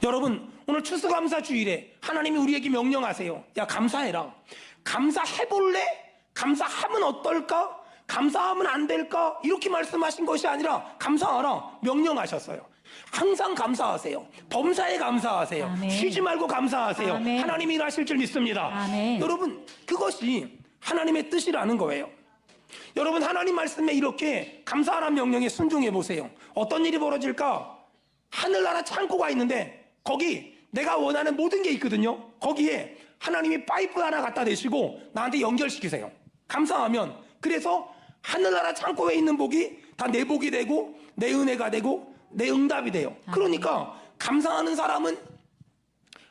여러분, 오늘 추수감사 주일에 하나님이 우리에게 명령하세요. 야, 감사해라. 감사해볼래? 감사하면 어떨까? 감사하면 안 될까? 이렇게 말씀하신 것이 아니라 감사하라 명령하셨어요. 항상 감사하세요. 범사에 감사하세요. 아멘. 쉬지 말고 감사하세요. 아멘. 하나님이 일하실 줄 믿습니다. 아멘. 여러분, 그것이 하나님의 뜻이라는 거예요. 여러분, 하나님 말씀에 이렇게 감사하라는 명령에 순종해 보세요. 어떤 일이 벌어질까? 하늘나라 창고가 있는데 거기 내가 원하는 모든 게 있거든요. 거기에 하나님이 파이프 하나 갖다 대시고 나한테 연결시키세요. 감사하면, 그래서 하늘나라 창고에 있는 복이 다 내 복이 되고 내 은혜가 되고 내 응답이 돼요. 그러니까 감사하는 사람은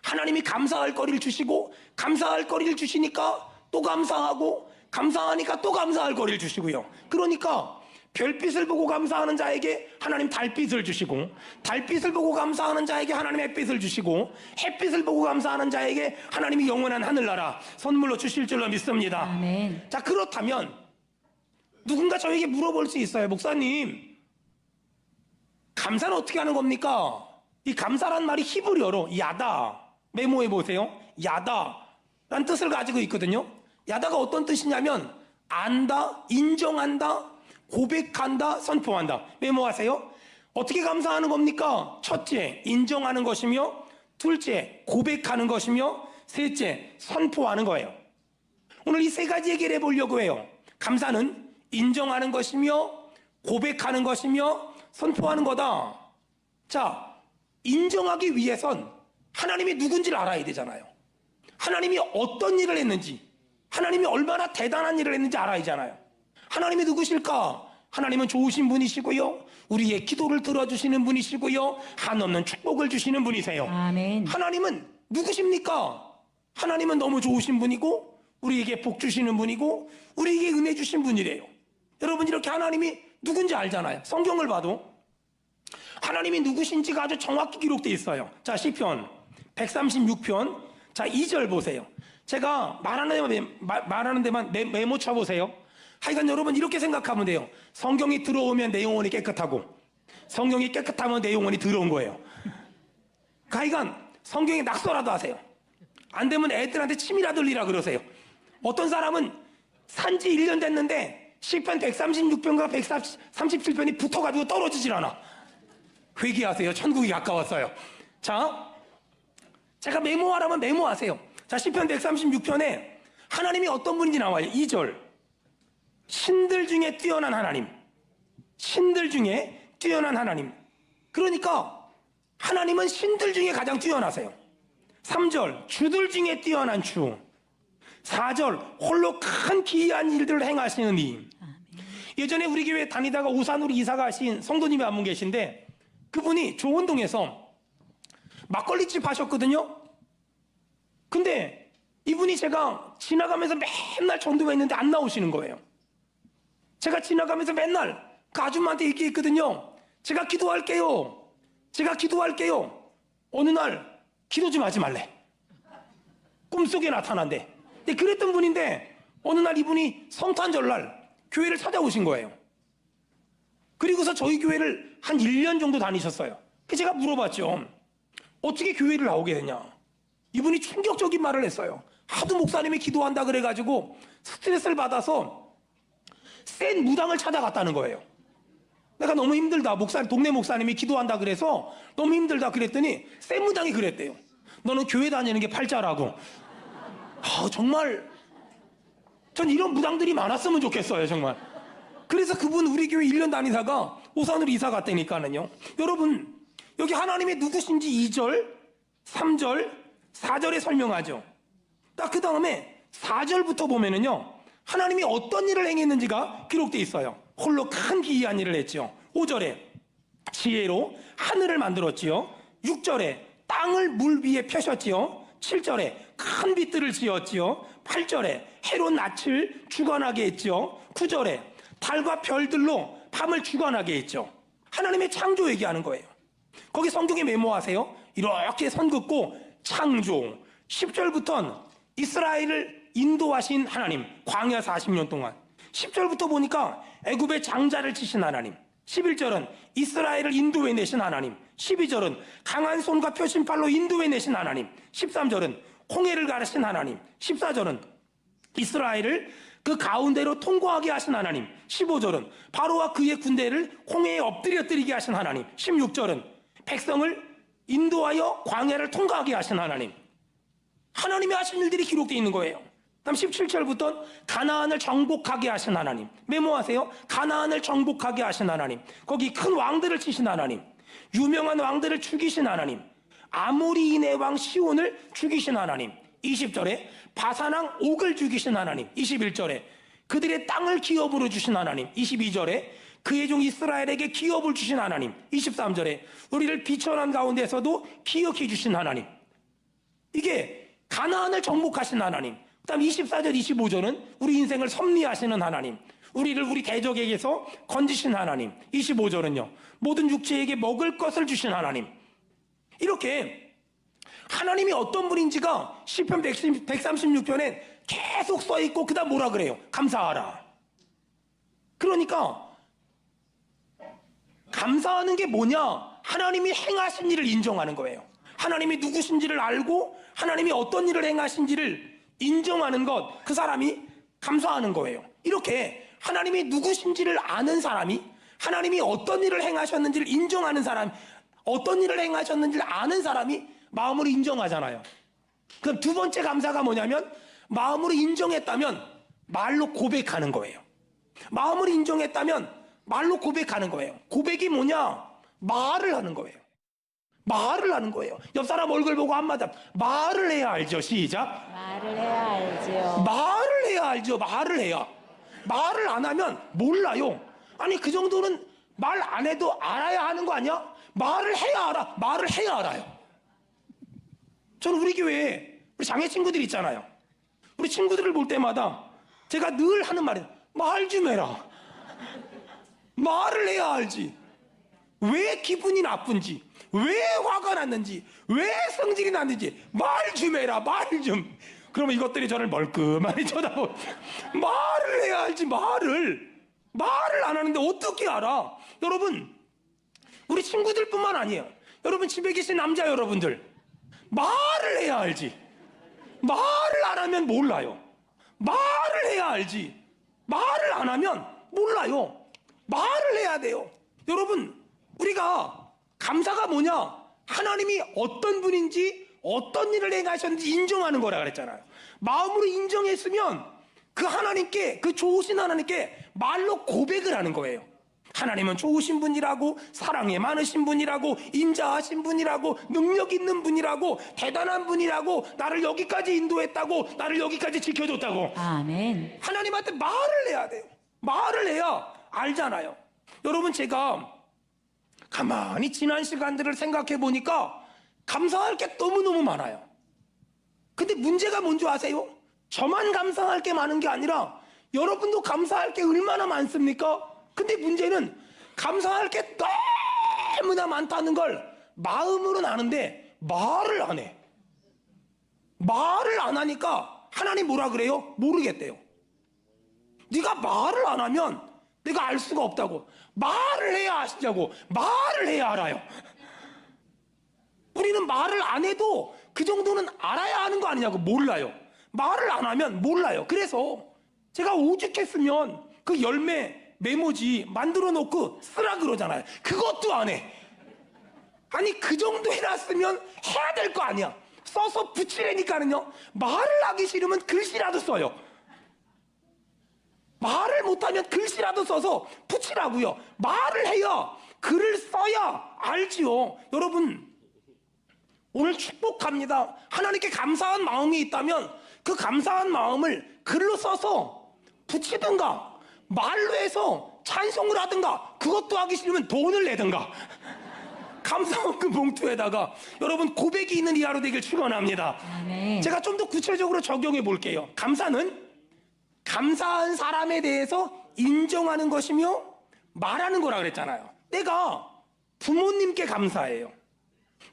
하나님이 감사할 거리를 주시고, 감사할 거리를 주시니까 또 감사하고, 감사하니까 또 감사할 거리를 주시고요. 그러니까 별빛을 보고 감사하는 자에게 하나님 달빛을 주시고, 달빛을 보고 감사하는 자에게 하나님 햇빛을 주시고, 햇빛을 보고 감사하는 자에게 하나님이 영원한 하늘나라 선물로 주실 줄로 믿습니다. 아멘. 자, 그렇다면 누군가 저에게 물어볼 수 있어요. 목사님, 감사는 어떻게 하는 겁니까? 이 감사란 말이 히브리어로 야다, 메모해 보세요. 야다란 뜻을 가지고 있거든요. 야다가 어떤 뜻이냐면 안다, 인정한다, 고백한다, 선포한다. 메모하세요. 어떻게 감사하는 겁니까? 첫째, 인정하는 것이며, 둘째, 고백하는 것이며, 셋째, 선포하는 거예요. 오늘 이 세 가지 얘기를 해보려고 해요. 감사는 인정하는 것이며, 고백하는 것이며, 선포하는 거다. 자, 인정하기 위해선 하나님이 누군지를 알아야 되잖아요. 하나님이 어떤 일을 했는지, 하나님이 얼마나 대단한 일을 했는지 알아야잖아요. 하나님이 누구실까? 하나님은 좋으신 분이시고요, 우리의 기도를 들어주시는 분이시고요, 한없는 축복을 주시는 분이세요. 아멘. 하나님은 누구십니까? 하나님은 너무 좋으신 분이고, 우리에게 복 주시는 분이고, 우리에게 은혜 주신 분이래요. 여러분, 이렇게 하나님이 누군지 알잖아요. 성경을 봐도 하나님이 누구신지가 아주 정확히 기록되어 있어요. 자, 시편 136편 자 2절 보세요. 제가 말하는 데만 메모 쳐보세요. 하여간 여러분, 이렇게 생각하면 돼요. 성경이 들어오면 내 영혼이 깨끗하고, 성경이 깨끗하면 내 영혼이 들어온 거예요. 하여간 성경에 낙서라도 하세요. 안 되면 애들한테 침이라도 흘리라 그러세요. 어떤 사람은 산지 1년 됐는데 시편 136편과 137편이 붙어가지고 떨어지질 않아. 회개하세요. 천국이 가까웠어요. 자, 제가 메모하라면 메모하세요. 자, 시편 136편에 하나님이 어떤 분인지 나와요. 2절. 신들 중에 뛰어난 하나님. 신들 중에 뛰어난 하나님. 그러니까 하나님은 신들 중에 가장 뛰어나세요. 3절. 주들 중에 뛰어난 주. 4절. 홀로 큰 기이한 일들을 행하시는 이. 예전에 우리 교회 다니다가 오산으로 이사 가신 성도님이 한 분 계신데, 그분이 조원동에서 막걸리집 하셨거든요. 근데 이분이 제가 지나가면서 맨날 전도가 있는데 안 나오시는 거예요. 제가 지나가면서 맨날 그 아줌마한테 얘기했거든요. 제가 기도할게요. 제가 기도할게요. 어느 날 기도 좀 하지 말래. 꿈속에 나타난대. 근데 그랬던 분인데 어느 날 이분이 성탄절날 교회를 찾아오신 거예요. 그리고서 저희 교회를 한 1년 정도 다니셨어요. 그래서 제가 물어봤죠. 어떻게 교회를 나오게 되냐. 이분이 충격적인 말을 했어요. 하도 목사님이 기도한다 그래가지고 스트레스를 받아서 센 무당을 찾아갔다는 거예요. 내가 너무 힘들다. 동네 목사님이 기도한다 그래서 너무 힘들다 그랬더니 센 무당이 그랬대요. 너는 교회 다니는 게 팔자라고. 정말 전 이런 무당들이 많았으면 좋겠어요, 정말. 그래서 그분 우리 교회 1년 다니다가 오산으로 이사 갔다니까는요. 여러분, 여기 하나님이 누구신지 2절, 3절, 4절에 설명하죠. 딱 그 다음에 4절부터 보면은요, 하나님이 어떤 일을 행했는지가 기록되어 있어요. 홀로 큰 기이한 일을 했죠. 5절에 지혜로 하늘을 만들었지요. 6절에 땅을 물 위에 펴셨지요. 7절에 큰 빛들을 지었지요. 8절에 해로 낯을 주관하게 했죠. 9절에 달과 별들로 밤을 주관하게 했죠. 하나님의 창조 얘기하는 거예요. 거기 성경에 메모하세요. 이렇게 선 긋고 창조. 10절부터는 이스라엘을 인도하신 하나님, 광야 40년 동안. 10절부터 보니까 애굽의 장자를 치신 하나님. 11절은 이스라엘을 인도해내신 하나님. 12절은 강한 손과 표심팔로 인도해내신 하나님. 13절은 홍해를 가르신 하나님. 14절은 이스라엘을 그 가운데로 통과하게 하신 하나님. 15절은 바로와 그의 군대를 홍해에 엎드려뜨리게 하신 하나님. 16절은 백성을 인도하여 광야를 통과하게 하신 하나님. 하나님이 하신 일들이 기록되어 있는 거예요. 다음 17절부터 가나안을 정복하게 하신 하나님. 메모하세요. 가나안을 정복하게 하신 하나님. 거기 큰 왕들을 치신 하나님. 유명한 왕들을 죽이신 하나님. 아모리인의 왕 시온을 죽이신 하나님. 20절에 바산왕 옥을 죽이신 하나님. 21절에 그들의 땅을 기업으로 주신 하나님. 22절에 그의 종 이스라엘에게 기업을 주신 하나님. 23절에 우리를 비천한 가운데서도 기억해 주신 하나님. 이게 가나안을 정복하신 하나님. 그 다음 24절 25절은 우리 인생을 섭리하시는 하나님. 우리를 우리 대적에게서 건지신 하나님. 25절은요 모든 육체에게 먹을 것을 주신 하나님. 이렇게 하나님이 어떤 분인지가 시편 136편에 계속 써있고 그 다음 뭐라 그래요? 감사하라. 그러니까 감사하는 게 뭐냐? 하나님이 행하신 일을 인정하는 거예요. 하나님이 누구신지를 알고 하나님이 어떤 일을 행하신지를 인정하는 것, 그 사람이 감사하는 거예요. 이렇게 하나님이 누구신지를 아는 사람이, 하나님이 어떤 일을 행하셨는지를 인정하는 사람, 어떤 일을 행하셨는지를 아는 사람이 마음으로 인정하잖아요. 그럼 두 번째 감사가 뭐냐면 마음으로 인정했다면 말로 고백하는 거예요. 마음으로 인정했다면 말로 고백하는 거예요. 고백이 뭐냐? 말을 하는 거예요. 말을 하는 거예요. 옆 사람 얼굴 보고 한마디 말을 해야 알죠. 시작. 말을 해야 알지요. 말을 해야 알죠. 말을 해야. 말을 안 하면 몰라요. 아니 그 정도는 말 안 해도 알아야 하는 거 아니야? 말을 해야 알아. 말을 해야 알아요. 저는 우리 교회에 우리 장애 친구들 있잖아요. 우리 친구들을 볼 때마다 제가 늘 하는 말이에요. 말 좀 해라. 말을 해야 알지. 왜 기분이 나쁜지, 왜 화가 났는지, 왜 성질이 났는지 말 좀 해라. 말 좀. 그러면 이것들이 저를 멀끔하니 쳐다보고 말을 해야 알지. 말을 안 하는데 어떻게 알아? 여러분 우리 친구들뿐만 아니에요. 여러분 집에 계신 남자 여러분들 말을 해야 알지. 말을 안 하면 몰라요. 말을 해야 알지. 말을 안 하면 몰라요. 말을 해야 돼요. 여러분 우리가 감사가 뭐냐? 하나님이 어떤 분인지 어떤 일을 행하셨는지 인정하는 거라 그랬잖아요. 마음으로 인정했으면 그 하나님께, 그 좋으신 하나님께 말로 고백을 하는 거예요. 하나님은 좋으신 분이라고, 사랑이 많으신 분이라고, 인자하신 분이라고, 능력 있는 분이라고, 대단한 분이라고, 나를 여기까지 인도했다고, 나를 여기까지 지켜줬다고. 아멘. 하나님한테 말을 해야 돼요. 말을 해야 알잖아요. 여러분 제가 가만히 지난 시간들을 생각해 보니까 감사할 게 너무너무 많아요. 근데 문제가 뭔지 아세요? 저만 감사할 게 많은 게 아니라 여러분도 감사할 게 얼마나 많습니까? 근데 문제는 감사할 게 너무나 많다는 걸 마음으로는 아는데 말을 안 해. 말을 안 하니까 하나님 뭐라 그래요? 모르겠대요. 네가 말을 안 하면 내가 알 수가 없다고. 말을 해야 아시냐고. 말을 해야 알아요. 우리는 말을 안 해도 그 정도는 알아야 하는 거 아니냐고. 몰라요. 말을 안 하면 몰라요. 그래서 제가 오죽했으면 그 열매 메모지 만들어 놓고 쓰라 그러잖아요. 그것도 안 해. 아니 그 정도 해놨으면 해야 될 거 아니야. 써서 붙이라니까는요. 말을 하기 싫으면 글씨라도 써요. 말을 못하면 글씨라도 써서 붙이라고요. 말을 해야, 글을 써야 알지요. 여러분 오늘 축복합니다. 하나님께 감사한 마음이 있다면 그 감사한 마음을 글로 써서 붙이든가 말로 해서 찬송을 하든가, 그것도 하기 싫으면 돈을 내든가 감사원금 봉투에다가 여러분 고백이 있는 이 하루 되길 축원합니다. 아멘. 제가 좀 더 구체적으로 적용해 볼게요. 감사는 감사한 사람에 대해서 인정하는 것이며 말하는 거라 그랬잖아요. 내가 부모님께 감사해요.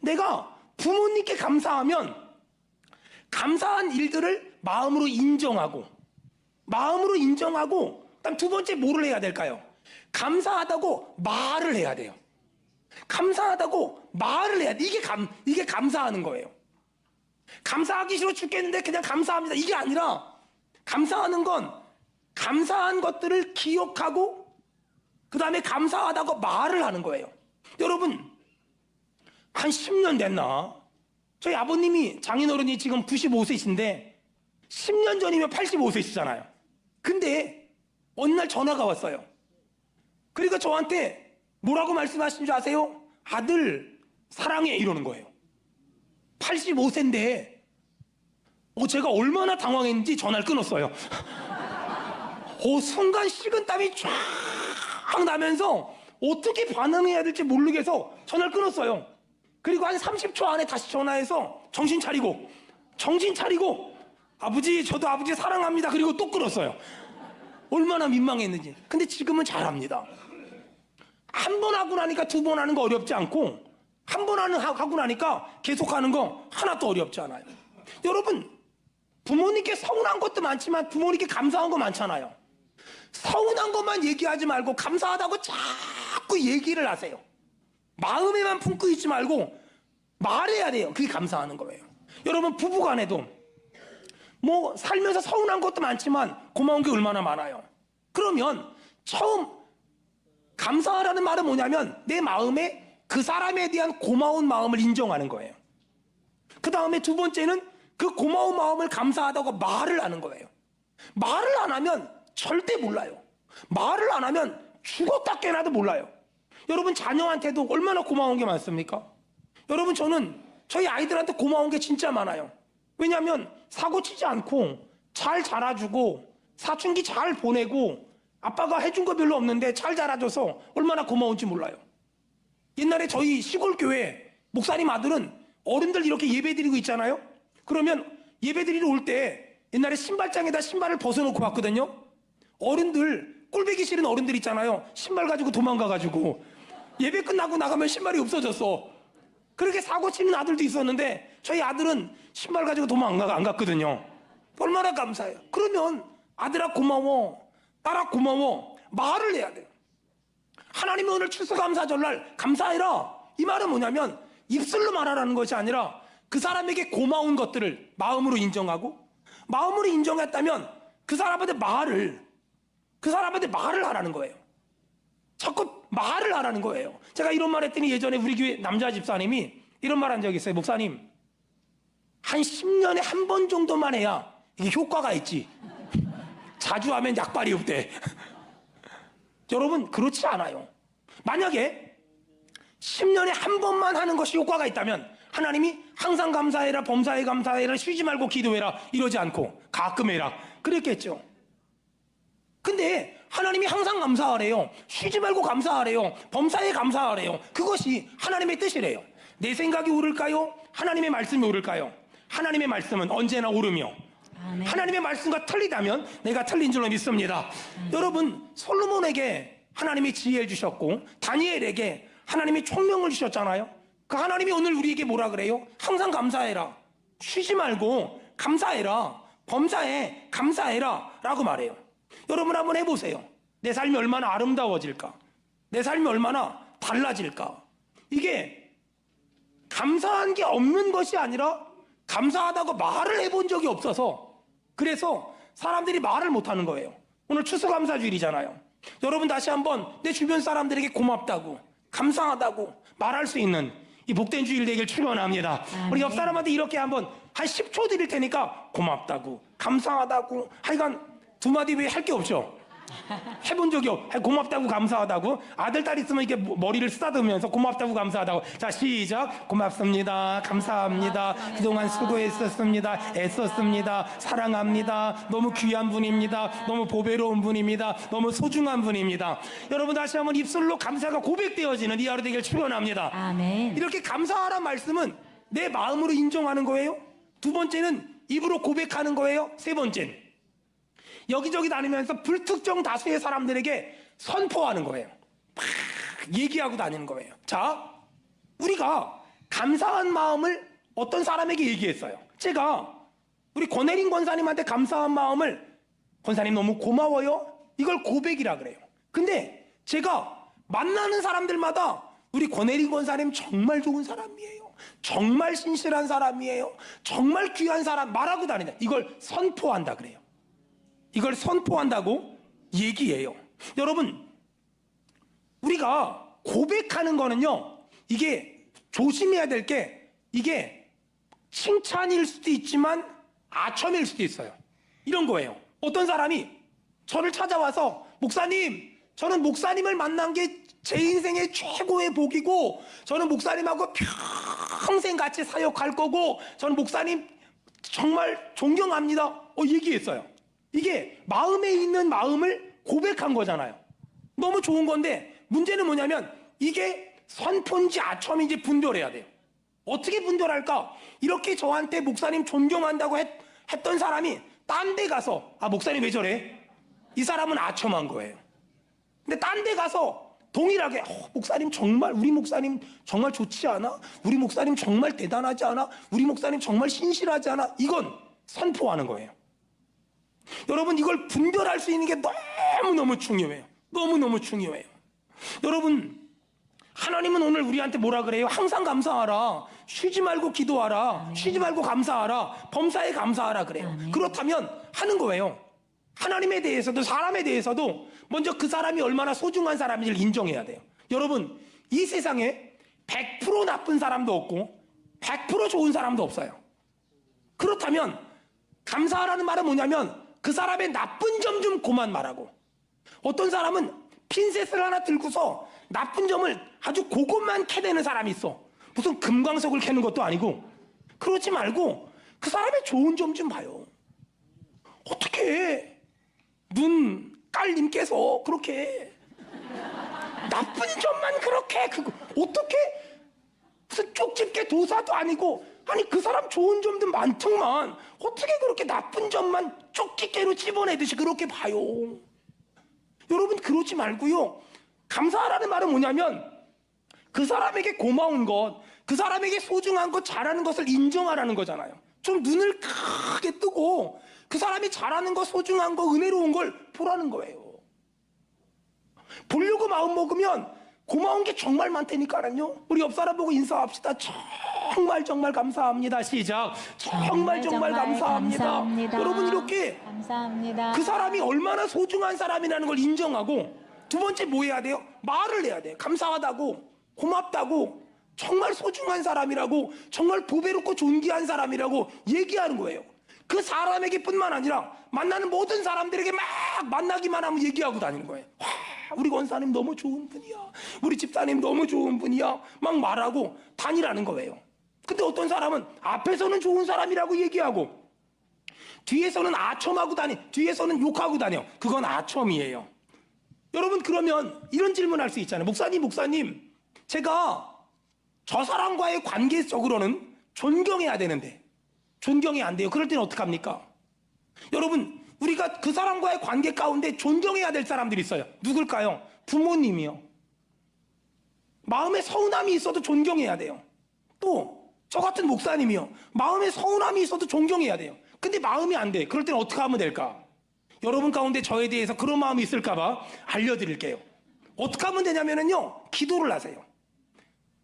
내가 부모님께 감사하면 감사한 일들을 마음으로 인정하고 그다음 두 번째 뭐를 해야 될까요? 감사하다고 말을 해야 돼요. 감사하다고 말을 해야 돼. 이게 감사하는 거예요. 감사하기 싫어 죽겠는데 그냥 감사합니다. 이게 아니라 감사하는 건 감사한 것들을 기억하고 그 다음에 감사하다고 말을 하는 거예요. 여러분, 한 10년 됐나? 저희 아버님이 장인어른이 지금 95세이신데 10년 전이면 85세시잖아요. 근데 어느 날 전화가 왔어요. 그러니까 저한테 뭐라고 말씀하신 줄 아세요? 아들 사랑해 이러는 거예요. 85세인데 제가 얼마나 당황했는지 전화를 끊었어요. 순간 식은땀이 쫙 나면서 어떻게 반응해야 될지 모르겠어 전화를 끊었어요. 그리고 한 30초 안에 다시 전화해서 정신 차리고 아버지 저도 아버지 사랑합니다. 그리고 또 끊었어요. 얼마나 민망했는지. 근데 지금은 잘합니다. 한 번 하고 나니까 두 번 하는 거 어렵지 않고 한 번 하고 나니까 계속 하는 거 하나도 어렵지 않아요. 여러분, 부모님께 서운한 것도 많지만 부모님께 감사한 거 많잖아요. 서운한 것만 얘기하지 말고 감사하다고 자꾸 얘기를 하세요. 마음에만 품고 있지 말고 말해야 돼요. 그게 감사하는 거예요. 여러분, 부부간에도 뭐 살면서 서운한 것도 많지만 고마운 게 얼마나 많아요. 그러면 처음 감사하라는 말은 뭐냐면 내 마음에 그 사람에 대한 고마운 마음을 인정하는 거예요. 그 다음에 두 번째는 그 고마운 마음을 감사하다고 말을 하는 거예요. 말을 안 하면 절대 몰라요. 말을 안 하면 죽었다 깨나도 몰라요. 여러분, 자녀한테도 얼마나 고마운 게 많습니까? 여러분, 저는 저희 아이들한테 고마운 게 진짜 많아요. 왜냐하면 사고 치지 않고 잘 자라주고 사춘기 잘 보내고 아빠가 해준 거 별로 없는데 잘 자라줘서 얼마나 고마운지 몰라요. 옛날에 저희 시골 교회 목사님 아들은 어른들 이렇게 예배 드리고 있잖아요. 그러면 예배 드리러 올 때 옛날에 신발장에다 신발을 벗어놓고 왔거든요. 어른들, 꼴배기 싫은 어른들 있잖아요. 신발 가지고 도망가가지고 예배 끝나고 나가면 신발이 없어졌어. 그렇게 사고 치는 아들도 있었는데 저희 아들은 신발 가지고 도망 안 갔거든요. 얼마나 감사해요. 그러면 아들아 고마워, 딸아 고마워 말을 해야 돼요. 하나님이 오늘 추수감사절날 감사해라, 이 말은 뭐냐면 입술로 말하라는 것이 아니라 그 사람에게 고마운 것들을 마음으로 인정하고, 마음으로 인정했다면 그 사람한테 말을 하라는 거예요. 자꾸 말을 하라는 거예요. 제가 이런 말 했더니 예전에 우리 교회 남자 집사님이 이런 말 한 적이 있어요. 목사님, 한 10년에 한 번 정도만 해야 이게 효과가 있지 자주 하면 약발이 없대. 여러분, 그렇지 않아요. 만약에 10년에 한 번만 하는 것이 효과가 있다면 하나님이 항상 감사해라, 범사에 감사해라, 쉬지 말고 기도해라 이러지 않고 가끔 해라 그랬겠죠. 근데 하나님이 항상 감사하래요, 쉬지 말고 감사하래요, 범사에 감사하래요. 그것이 하나님의 뜻이래요. 내 생각이 옳을까요? 하나님의 말씀이 옳을까요? 하나님의 말씀은 언제나 옳으며 아멘. 하나님의 말씀과 틀리다면 내가 틀린 줄로 믿습니다. 여러분, 솔로몬에게 하나님이 지혜를 주셨고 다니엘에게 하나님이 총명을 주셨잖아요. 그 하나님이 오늘 우리에게 뭐라 그래요? 항상 감사해라, 쉬지 말고 감사해라, 범사에 감사해라 라고 말해요. 여러분, 한번 해보세요. 내 삶이 얼마나 아름다워질까? 내 삶이 얼마나 달라질까? 이게 감사한 게 없는 것이 아니라 감사하다고 말을 해본 적이 없어서 그래서 사람들이 말을 못하는 거예요. 오늘 추수감사주일이잖아요. 여러분, 다시 한번 내 주변 사람들에게 고맙다고 감사하다고 말할 수 있는 이 복된 주일 되길 축원합니다. 우리 옆 사람한테 이렇게 한번 한 10초 드릴 테니까 고맙다고 감사하다고 하여간 두 마디 외에 할 게 없죠. 해본 적이 고맙다고 감사하다고. 아들 딸 있으면 이렇게 머리를 쓰다듬으면서 고맙다고 감사하다고. 자, 시작. 고맙습니다, 감사합니다, 그동안 수고했었습니다, 애썼습니다, 사랑합니다, 너무 귀한 분입니다, 너무 보배로운 분입니다, 너무 소중한 분입니다. 여러분, 다시 한번 입술로 감사가 고백되어지는 이 하루 되길 축원합니다. 아멘. 이렇게 감사하란 말씀은 내 마음으로 인정하는 거예요. 두 번째는 입으로 고백하는 거예요. 세 번째는 여기저기 다니면서 불특정 다수의 사람들에게 선포하는 거예요. 막 얘기하고 다니는 거예요. 자, 우리가 감사한 마음을 어떤 사람에게 얘기했어요. 제가 우리 권혜린 권사님한테 감사한 마음을, 권사님 너무 고마워요, 이걸 고백이라 그래요. 근데 제가 만나는 사람들마다 우리 권혜리 권사님 정말 좋은 사람이에요. 정말 신실한 사람이에요. 정말 귀한 사람 말하고 다니냐. 이걸 선포한다 그래요. 이걸 선포한다고 얘기해요. 여러분, 우리가 고백하는 거는요, 이게 조심해야 될 게, 이게 칭찬일 수도 있지만 아첨일 수도 있어요. 이런 거예요. 어떤 사람이 저를 찾아와서, 목사님, 저는 목사님을 만난 게 제 인생의 최고의 복이고, 저는 목사님하고 평생 같이 사역할 거고, 저는 목사님 정말 존경합니다. 얘기했어요. 이게 마음에 있는 마음을 고백한 거잖아요. 너무 좋은 건데, 문제는 뭐냐면 이게 선포인지 아첨인지 분별해야 돼요. 어떻게 분별할까? 이렇게 저한테 목사님 존경한다고 했던 사람이 딴 데 가서, 목사님 왜 저래? 이 사람은 아첨한 거예요. 근데 딴 데 가서 동일하게, 목사님 정말, 우리 목사님 정말 좋지 않아? 우리 목사님 정말 대단하지 않아? 우리 목사님 정말 신실하지 않아? 이건 선포하는 거예요. 여러분, 이걸 분별할 수 있는 게 너무너무 중요해요. 너무너무 중요해요. 여러분, 하나님은 오늘 우리한테 뭐라 그래요? 항상 감사하라. 쉬지 말고 기도하라. 쉬지 말고 감사하라. 범사에 감사하라 그래요. 그렇다면 하는 거예요. 하나님에 대해서도 사람에 대해서도 먼저 그 사람이 얼마나 소중한 사람인지를 인정해야 돼요. 여러분, 이 세상에 100% 나쁜 사람도 없고 100% 좋은 사람도 없어요. 그렇다면 감사하라는 말은 뭐냐면 그 사람의 나쁜 점 좀 그만 말하고, 어떤 사람은 핀셋을 하나 들고서 나쁜 점을 아주 그것만 캐내는 사람이 있어. 무슨 금광석을 캐는 것도 아니고. 그러지 말고 그 사람의 좋은 점 좀 봐요. 어떻게 눈깔님께서 그렇게 나쁜 점만 그렇게 어떻게 무슨 쪽집게 도사도 아니고, 아니 그 사람 좋은 점도 많더만 어떻게 그렇게 나쁜 점만 쪽집게로 집어내듯이 그렇게 봐요. 여러분, 그러지 말고요. 감사하라는 말은 뭐냐면 그 사람에게 고마운 것, 그 사람에게 소중한 것, 잘하는 것을 인정하라는 거잖아요. 좀 눈을 크게 뜨고 그 사람이 잘하는 거, 소중한 거, 은혜로운 걸 보라는 거예요. 보려고 마음 먹으면 고마운 게 정말 많다니까요. 우리 옆 사람 보고 인사합시다. 정말 정말 감사합니다. 시작. 정말 감사합니다. 감사합니다. 여러분, 이렇게 감사합니다. 그 사람이 얼마나 소중한 사람이라는 걸 인정하고, 두 번째 뭐 해야 돼요? 말을 해야 돼요. 감사하다고, 고맙다고, 정말 소중한 사람이라고, 정말 보배롭고 존귀한 사람이라고 얘기하는 거예요. 그 사람에게 뿐만 아니라 만나는 모든 사람들에게 막 만나기만 하면 얘기하고 다니는 거예요. 와, 우리 권사님 너무 좋은 분이야. 우리 집사님 너무 좋은 분이야. 막 말하고 다니라는 거예요. 근데 어떤 사람은 앞에서는 좋은 사람이라고 얘기하고 뒤에서는 아첨하고 뒤에서는 욕하고 다녀. 그건 아첨이에요. 여러분, 그러면 이런 질문할 수 있잖아요. 목사님, 제가 저 사람과의 관계적으로는 존경해야 되는데 존경이 안 돼요. 그럴 때는 어떡합니까? 여러분, 우리가 그 사람과의 관계 가운데 존경해야 될 사람들이 있어요. 누굴까요? 부모님이요. 마음에 서운함이 있어도 존경해야 돼요. 또 저 같은 목사님이요. 마음에 서운함이 있어도 존경해야 돼요. 근데 마음이 안 돼. 그럴 때는 어떻게 하면 될까? 여러분 가운데 저에 대해서 그런 마음이 있을까 봐 알려드릴게요. 어떻게 하면 되냐면요, 기도를 하세요.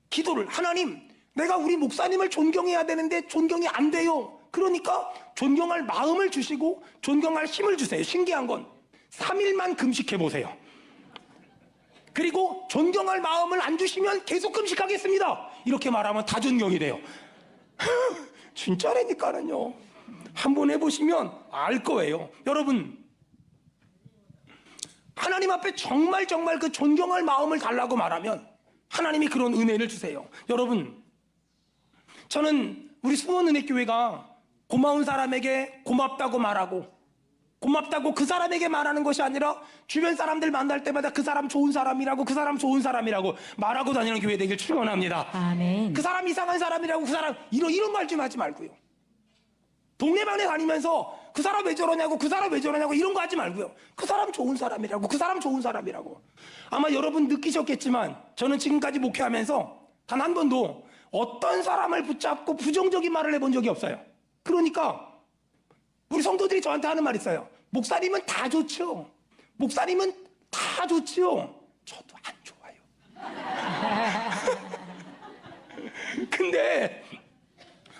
기도를. 하나님, 내가 우리 목사님을 존경해야 되는데 존경이 안 돼요. 그러니까 존경할 마음을 주시고 존경할 힘을 주세요. 신기한 건 3일만 금식해 보세요. 그리고 존경할 마음을 안 주시면 계속 금식하겠습니다. 이렇게 말하면 다 존경이 돼요. 진짜라니까요. 한번 해보시면 알 거예요. 여러분, 하나님 앞에 정말 그 존경할 마음을 달라고 말하면 하나님이 그런 은혜를 주세요. 여러분, 저는 우리 수원은혜교회가 고마운 사람에게 고맙다고 말하고, 고맙다고 그 사람에게 말하는 것이 아니라 주변 사람들 만날 때마다 그 사람 좋은 사람이라고, 그 사람 좋은 사람이라고 말하고 다니는 교회 되길 축원합니다. 아멘. 그 사람 이상한 사람이라고, 그 사람 이런 말 좀 하지 말고요. 동네방네 다니면서 그 사람 왜 저러냐고, 그 사람 왜 저러냐고 이런 거 하지 말고요. 그 사람 좋은 사람이라고, 그 사람 좋은 사람이라고. 아마 여러분 느끼셨겠지만 저는 지금까지 목회하면서 단 한 번도 어떤 사람을 붙잡고 부정적인 말을 해본 적이 없어요. 그러니까 우리 성도들이 저한테 하는 말 있어요. 목사님은 다 좋죠. 목사님은 다 좋지요. 저도 안 좋아요. 근데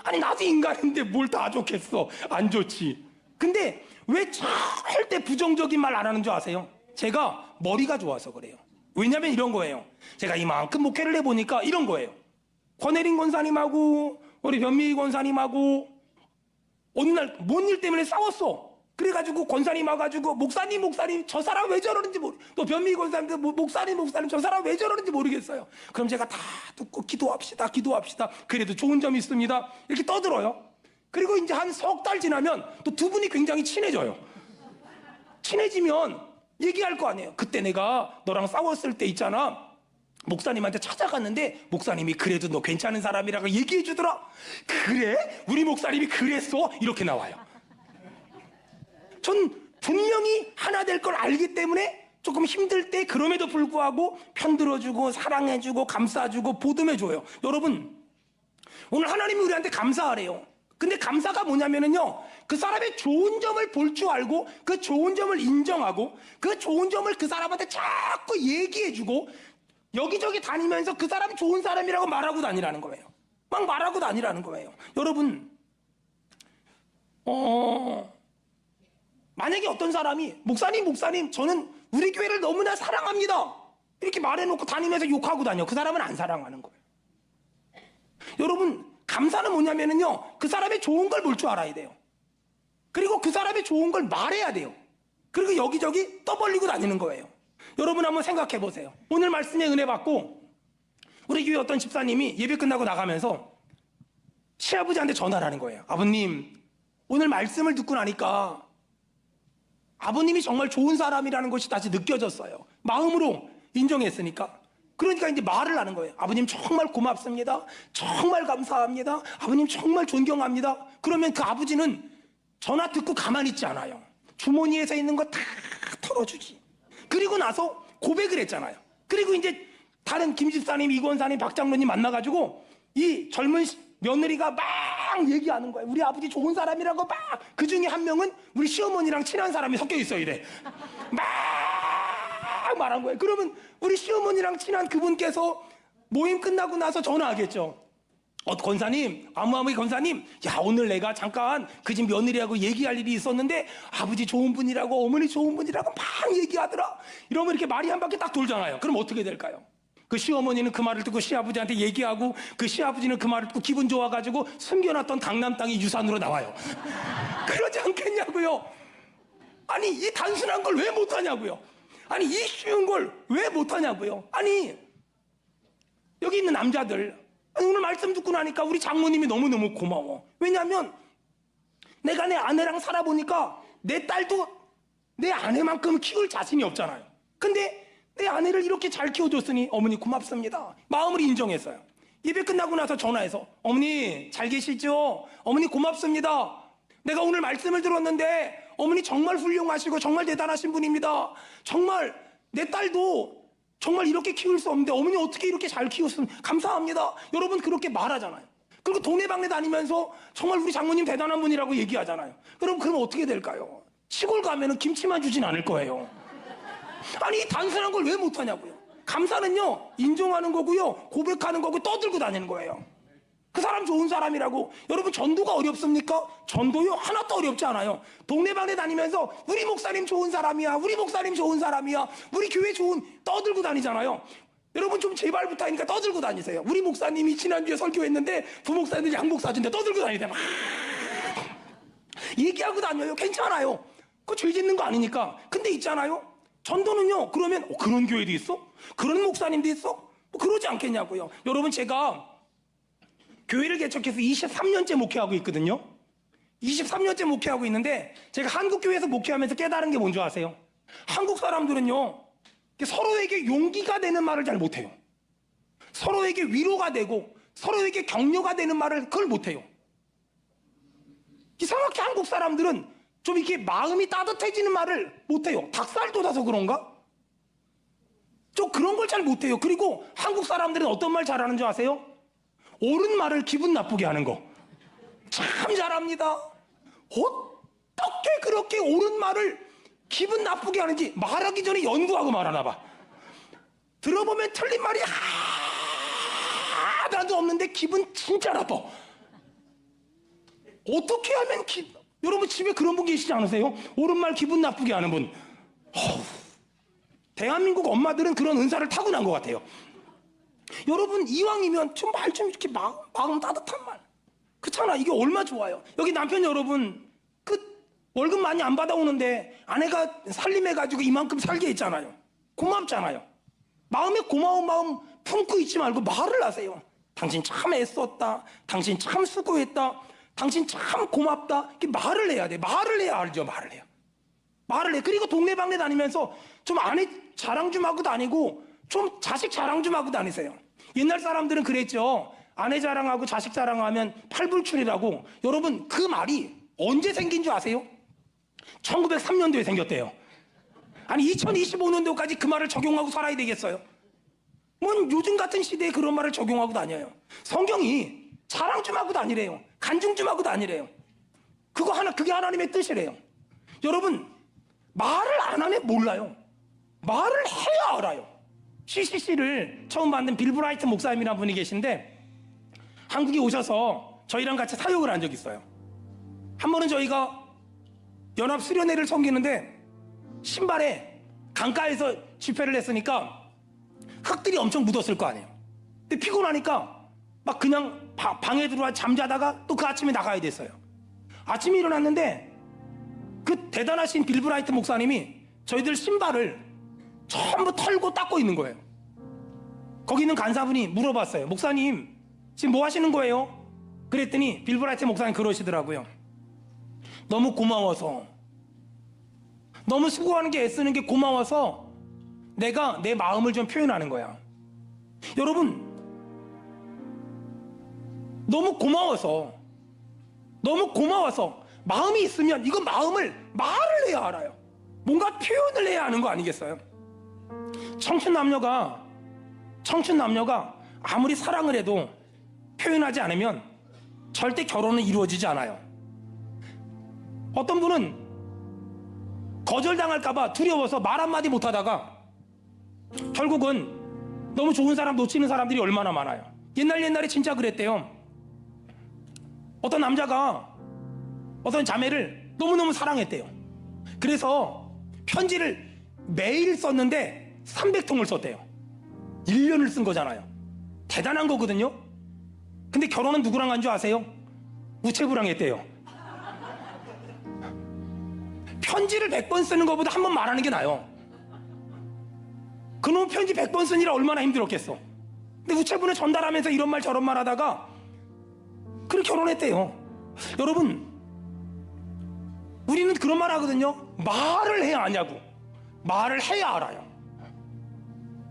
아니 나도 인간인데 뭘 다 좋겠어. 안 좋지. 근데 왜 절대 부정적인 말 안 하는 줄 아세요? 제가 머리가 좋아서 그래요. 왜냐면 이런 거예요. 제가 이만큼 목회를 해보니까 이런 거예요. 권혜린 권사님하고 우리 변미희 권사님하고 어느 날 뭔 일 때문에 싸웠어. 그래가지고 권사님 와가지고 목사님 저 사람 왜 저러는지 또 변미희 권사님도 목사님 저 사람 왜 저러는지 모르겠어요. 그럼 제가 다 듣고 기도합시다. 그래도 좋은 점이 있습니다. 이렇게 떠들어요. 그리고 이제 한 석 달 지나면 또 두 분이 굉장히 친해져요. 친해지면 얘기할 거 아니에요. 그때 내가 너랑 싸웠을 때 있잖아. 목사님한테 찾아갔는데 목사님이 그래도 너 괜찮은 사람이라고 얘기해 주더라. 그래? 우리 목사님이 그랬어? 이렇게 나와요. 전 분명히 하나 될 걸 알기 때문에 조금 힘들 때 그럼에도 불구하고 편들어주고 사랑해주고 감싸주고 보듬해줘요. 여러분 오늘 하나님이 우리한테 감사하래요. 근데 감사가 뭐냐면은요, 그 사람의 좋은 점을 볼 줄 알고 그 좋은 점을 인정하고 그 좋은 점을 그 사람한테 자꾸 얘기해주고 여기저기 다니면서 그 사람이 좋은 사람이라고 말하고 다니라는 거예요. 막 말하고 다니라는 거예요. 여러분 만약에 어떤 사람이 목사님 저는 우리 교회를 너무나 사랑합니다 이렇게 말해놓고 다니면서 욕하고 다녀. 그 사람은 안 사랑하는 거예요. 여러분 감사는 뭐냐면은요, 그 사람의 좋은 걸 볼 줄 알아야 돼요. 그리고 그 사람의 좋은 걸 말해야 돼요. 그리고 여기저기 떠벌리고 다니는 거예요. 여러분 한번 생각해 보세요. 오늘 말씀에 은혜 받고 우리 교회 어떤 집사님이 예배 끝나고 나가면서 시아버지한테 전화를 하는 거예요. 아버님 오늘 말씀을 듣고 나니까 아버님이 정말 좋은 사람이라는 것이 다시 느껴졌어요. 마음으로 인정했으니까. 그러니까 이제 말을 하는 거예요. 아버님 정말 고맙습니다. 정말 감사합니다. 아버님 정말 존경합니다. 그러면 그 아버지는 전화 듣고 가만히 있지 않아요. 주머니에서 있는 거 다 털어주지. 그리고 나서 고백을 했잖아요. 그리고 이제 다른 김 집사님, 이 권사님, 박 장로님 만나가지고 이 젊은 며느리가 막 얘기하는 거예요. 우리 아버지 좋은 사람이라고 막. 그 중에 한 명은 우리 시어머니랑 친한 사람이 섞여 있어 이래. 막 말한 거예요. 그러면 우리 시어머니랑 친한 그분께서 모임 끝나고 나서 전화하겠죠. 권사님, 아무아무 권사님, 야 오늘 내가 잠깐 그 집 며느리하고 얘기할 일이 있었는데 아버지 좋은 분이라고 어머니 좋은 분이라고 막 얘기하더라. 이러면 이렇게 말이 한 바퀴 딱 돌잖아요. 그럼 어떻게 될까요? 그 시어머니는 그 말을 듣고 시아버지한테 얘기하고 그 시아버지는 그 말을 듣고 기분 좋아가지고 숨겨놨던 강남 땅이 유산으로 나와요. 그러지 않겠냐고요. 아니 이 단순한 걸 왜 못하냐고요. 아니 이 쉬운 걸 왜 못하냐고요. 아니 여기 있는 남자들, 아니, 오늘 말씀 듣고 나니까 우리 장모님이 너무너무 고마워. 왜냐하면 내가 내 아내랑 살아보니까 내 딸도 내 아내만큼 키울 자신이 없잖아요. 근데 내 아내를 이렇게 잘 키워줬으니 어머니 고맙습니다. 마음을 인정했어요. 예배 끝나고 나서 전화해서 어머니 잘 계시죠? 어머니 고맙습니다. 내가 오늘 말씀을 들었는데 어머니 정말 훌륭하시고 정말 대단하신 분입니다. 정말 내 딸도 정말 이렇게 키울 수 없는데 어머니 어떻게 이렇게 잘 키웠으면 감사합니다. 여러분 그렇게 말하잖아요. 그리고 동네방네 다니면서 정말 우리 장모님 대단한 분이라고 얘기하잖아요. 그럼 어떻게 될까요? 시골 가면은 김치만 주진 않을 거예요. 아니 이 단순한 걸 왜 못하냐고요. 감사는요 인정하는 거고요, 고백하는 거고 떠들고 다니는 거예요. 그 사람 좋은 사람이라고. 여러분 전도가 어렵습니까? 전도요 하나도 어렵지 않아요. 동네방네 다니면서 우리 목사님 좋은 사람이야, 우리 목사님 좋은 사람이야, 우리 교회 좋은, 떠들고 다니잖아요. 여러분 좀 제발 부탁이니까 떠들고 다니세요. 우리 목사님이 지난주에 설교했는데 부목사님들이 양복 사준대 떠들고 다니대 막 얘기하고 다녀요. 괜찮아요. 그거 죄 짓는 거 아니니까. 근데 있잖아요, 전도는요 그러면 그런 교회도 있어? 그런 목사님도 있어? 뭐 그러지 않겠냐고요. 여러분 제가 교회를 개척해서 23년째 목회하고 있거든요. 23년째 목회하고 있는데 제가 한국 교회에서 목회하면서 깨달은 게 뭔지 아세요? 한국 사람들은요 서로에게 용기가 되는 말을 잘 못해요. 서로에게 위로가 되고 서로에게 격려가 되는 말을 그걸 못해요. 이상하게 한국 사람들은 좀 이렇게 마음이 따뜻해지는 말을 못해요. 닭살 돋아서 그런가? 좀 그런 걸 잘 못해요. 그리고 한국 사람들은 어떤 말 잘하는 줄 아세요? 옳은 말을 기분 나쁘게 하는 거 참 잘합니다. 어떻게 그렇게 옳은 말을 기분 나쁘게 하는지 말하기 전에 연구하고 말하나 봐. 들어보면 틀린 말이 하나도 없는데 기분 진짜 나빠. 어떻게 하면 여러분 집에 그런 분 계시지 않으세요? 옳은 말 기분 나쁘게 하는 분. 대한민국 엄마들은 그런 은사를 타고난 것 같아요. 여러분 이왕이면 좀 말 좀 이렇게 마음 따뜻한 말. 그렇잖아. 이게 얼마 좋아요. 여기 남편 여러분 그 월급 많이 안 받아오는데 아내가 살림해가지고 이만큼 살게 했잖아요. 고맙잖아요. 마음에 고마운 마음 품고 있지 말고 말을 하세요. 당신 참 애썼다. 당신 참 수고했다. 당신 참 고맙다. 이렇게 말을 해야 돼. 말을 해야 알죠. 말을 해요. 말을 해. 그리고 동네방네 다니면서 좀 아내 자랑 좀 하고 다니고 좀 자식 자랑 좀 하고 다니세요. 옛날 사람들은 그랬죠. 아내 자랑하고 자식 자랑하면 팔불출이라고. 여러분 그 말이 언제 생긴 줄 아세요? 1903년도에 생겼대요. 아니 2025년도까지 그 말을 적용하고 살아야 되겠어요? 뭔 요즘 같은 시대에 그런 말을 적용하고 다녀요. 성경이 자랑 좀 하고 다니래요. 간증 좀 하고 다니래요. 그게 하나님의 뜻이래요. 여러분 말을 안 하면 몰라요. 말을 해야 알아요. CCC를 처음 만든 빌 브라이트 목사님이라는 분이 계신데 한국에 오셔서 저희랑 같이 사역을 한 적이 있어요. 한 번은 저희가 연합 수련회를 섬기는데 신발에 강가에서 집회를 했으니까 흙들이 엄청 묻었을 거 아니에요. 근데 피곤하니까 막 그냥 방에 들어와 잠자다가 또 그 아침에 나가야 됐어요. 아침에 일어났는데 그 대단하신 빌 브라이트 목사님이 저희들 신발을 전부 털고 닦고 있는 거예요. 거기 있는 간사분이 물어봤어요. 목사님 지금 뭐 하시는 거예요? 그랬더니 빌 브라이트 목사님 그러시더라고요. 너무 고마워서, 너무 수고하는 게 애쓰는 게 고마워서 내가 내 마음을 좀 표현하는 거야. 여러분 너무 고마워서 마음이 있으면 이거 마음을 말을 해야 알아요. 뭔가 표현을 해야 하는 거 아니겠어요? 청춘 남녀가 아무리 사랑을 해도 표현하지 않으면 절대 결혼은 이루어지지 않아요. 어떤 분은 거절당할까봐 두려워서 말 한마디 못하다가 결국은 너무 좋은 사람 놓치는 사람들이 얼마나 많아요. 옛날에 진짜 그랬대요. 어떤 남자가 어떤 자매를 너무너무 사랑했대요. 그래서 편지를 매일 썼는데 300통을 썼대요. 1년을 쓴 거잖아요. 대단한 거거든요. 근데 결혼은 누구랑 한 줄 아세요? 우체부랑 했대요. 편지를 100번 쓰는 것보다 한 번 말하는 게 나아요. 그놈 편지 100번 쓰니라 얼마나 힘들었겠어. 근데 우체부는 전달하면서 이런 말 저런 말 하다가 그렇게 결혼했대요. 여러분 우리는 그런 말 하거든요. 말을 해야 아냐고. 말을 해야 알아요.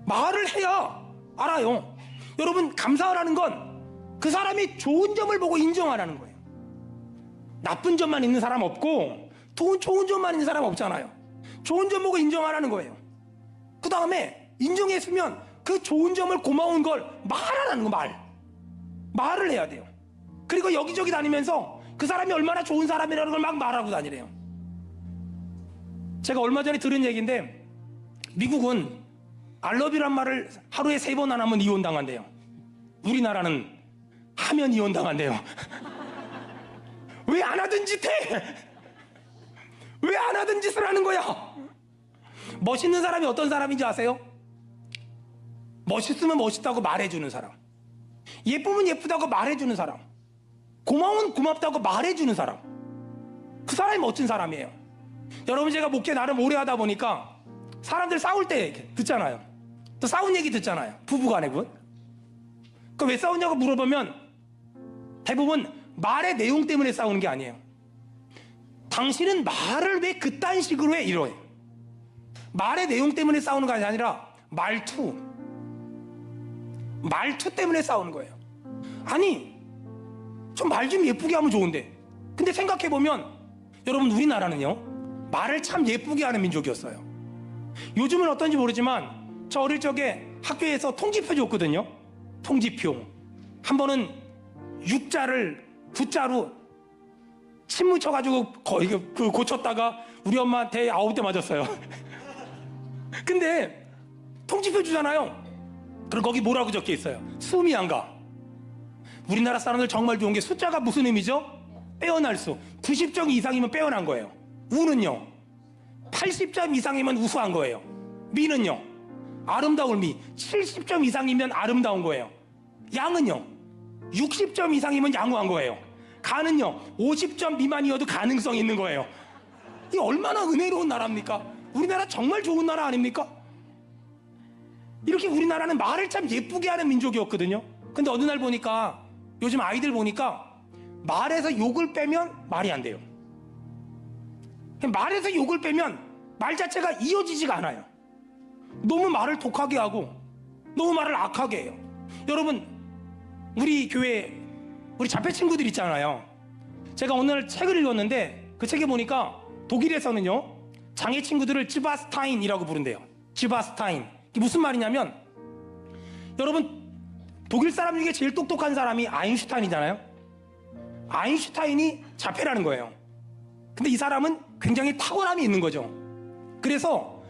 말을 해야 알아요. 여러분 감사하라는 건 그 사람이 좋은 점을 보고 인정하라는 거예요. 나쁜 점만 있는 사람 없고 좋은 점만 있는 사람 없잖아요. 좋은 점 보고 인정하라는 거예요. 그 다음에 인정했으면 그 좋은 점을 고마운 걸 말하라는 거. 말을 해야 돼요. 그리고 여기저기 다니면서 그 사람이 얼마나 좋은 사람이라는 걸 막 말하고 다니래요. 제가 얼마 전에 들은 얘기인데 미국은 알러뷰란 말을 하루에 3번 안 하면 이혼당한대요. 우리나라는 하면 이혼당한대요. 왜 안 하던 짓 해? 왜 안 하던 짓을 하는 거야? 멋있는 사람이 어떤 사람인지 아세요? 멋있으면 멋있다고 말해주는 사람, 예쁘면 예쁘다고 말해주는 사람, 고마우면 고맙다고 말해주는 사람, 그 사람이 멋진 사람이에요. 여러분 제가 목회 나름 오래 하다 보니까 사람들 싸울 때 듣잖아요. 또 싸운 얘기 듣잖아요. 부부간에 그 왜 싸우냐고 물어보면 대부분 말의 내용 때문에 싸우는 게 아니에요. 당신은 말을 왜 그딴 식으로 해? 이러해. 말의 내용 때문에 싸우는 거 아니라 말투 때문에 싸우는 거예요. 아니 좀 말 좀 예쁘게 하면 좋은데. 근데 생각해보면 여러분 우리나라는요 말을 참 예쁘게 하는 민족이었어요. 요즘은 어떤지 모르지만 저 어릴 적에 학교에서 통지표 줬거든요. 통지표 한 번은 6자를 9자로 침 묻혀가지고 고쳤다가 우리 엄마한테 9대 맞았어요. 근데 통지표 주잖아요. 그럼 거기 뭐라고 적혀 있어요? 숨이 안 가. 우리나라 사람들 정말 좋은 게 숫자가 무슨 의미죠? 빼어날 수. 90점 이상이면 빼어난 거예요. 우는요. 80점 이상이면 우수한 거예요. 미는요. 아름다울 미. 70점 이상이면 아름다운 거예요. 양은요. 60점 이상이면 양호한 거예요. 가는요. 50점 미만이어도 가능성이 있는 거예요. 이 얼마나 은혜로운 나라입니까? 우리나라 정말 좋은 나라 아닙니까? 이렇게 우리나라는 말을 참 예쁘게 하는 민족이었거든요. 근데 어느 날 보니까 요즘 아이들 보니까 말에서 욕을 빼면 말이 안 돼요. 말에서 욕을 빼면 말 자체가 이어지지가 않아요. 너무 말을 독하게 하고 너무 말을 악하게 해요. 여러분, 우리 교회 우리 자매 친구들 있잖아요. 제가 오늘 책을 읽었는데 그 책에 보니까 독일에서는요 장애 친구들을 츠바스타인이라고 부른대요. 츠바스타인. 이게 무슨 말이냐면, 여러분, 독일 사람 중에 제일 똑똑한 사람이 아인슈타인이잖아요. 아인슈타인이 자폐라는 거예요. 근데 이 사람은 굉장히 탁월함이 있는 거죠. 그래서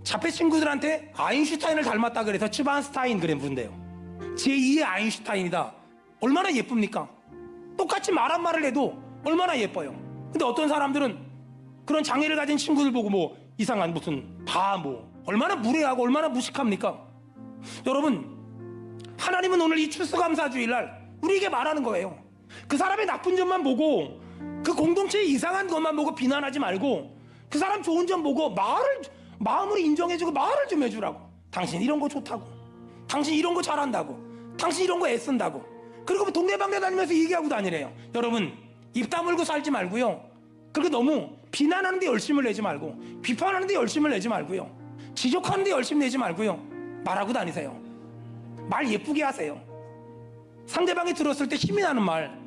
자폐 친구들한테 아인슈타인을 닮았다 그래서 츠바스타인 그래 부른대요. 제2의 아인슈타인이다. 얼마나 예쁩니까? 똑같이 말 한 말을 해도 얼마나 예뻐요. 근데 어떤 사람들은 그런 장애를 가진 친구들 보고 뭐 이상한 무슨 바보, 얼마나 무례하고 얼마나 무식합니까? 여러분, 하나님은 오늘 이 추수감사주일날 우리에게 말하는 거예요. 그 사람의 나쁜 점만 보고, 그 공동체의 이상한 것만 보고 비난하지 말고, 그 사람 좋은 점 보고 마음으로 인정해주고 말을 좀 해주라고. 당신 이런 거 좋다고, 당신 이런 거 잘한다고, 당신 이런 거 애쓴다고. 그리고 동네방네 다니면서 얘기하고 다니래요. 여러분, 입 다물고 살지 말고요. 그리고 너무 비난하는데 열심을 내지 말고, 비판하는데 열심을 내지 말고요, 지적하는데 열심 내지 말고요, 말하고 다니세요. 말 예쁘게 하세요. 상대방이 들었을 때 힘이 나는 말,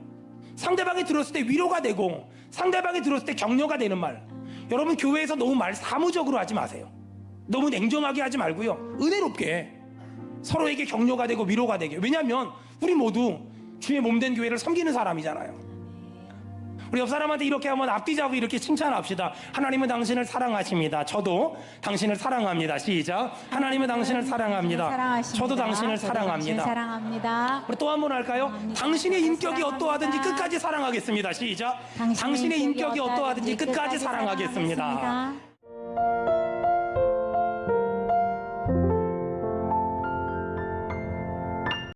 상대방이 들었을 때 위로가 되고, 상대방이 들었을 때 격려가 되는 말. 여러분, 교회에서 너무 말 사무적으로 하지 마세요. 너무 냉정하게 하지 말고요, 은혜롭게 서로에게 격려가 되고 위로가 되게. 왜냐하면 우리 모두 주의 몸된 교회를 섬기는 사람이잖아요. 우리 옆 사람한테 이렇게 한번 앞뒤 잡고 이렇게 칭찬합시다. 하나님은 당신을 사랑하십니다. 저도 당신을 사랑합니다. 시작. 하나님은 당신을 사랑합니다. 사랑하십니다. 저도 당신을 사랑합니다. 사랑합니다. 우리 또 한 번 할까요? 당신의 인격이 사랑합니다. 어떠하든지 끝까지 사랑하겠습니다. 시작. 당신의 인격이 어떠하든지 끝까지 사랑하겠습니다.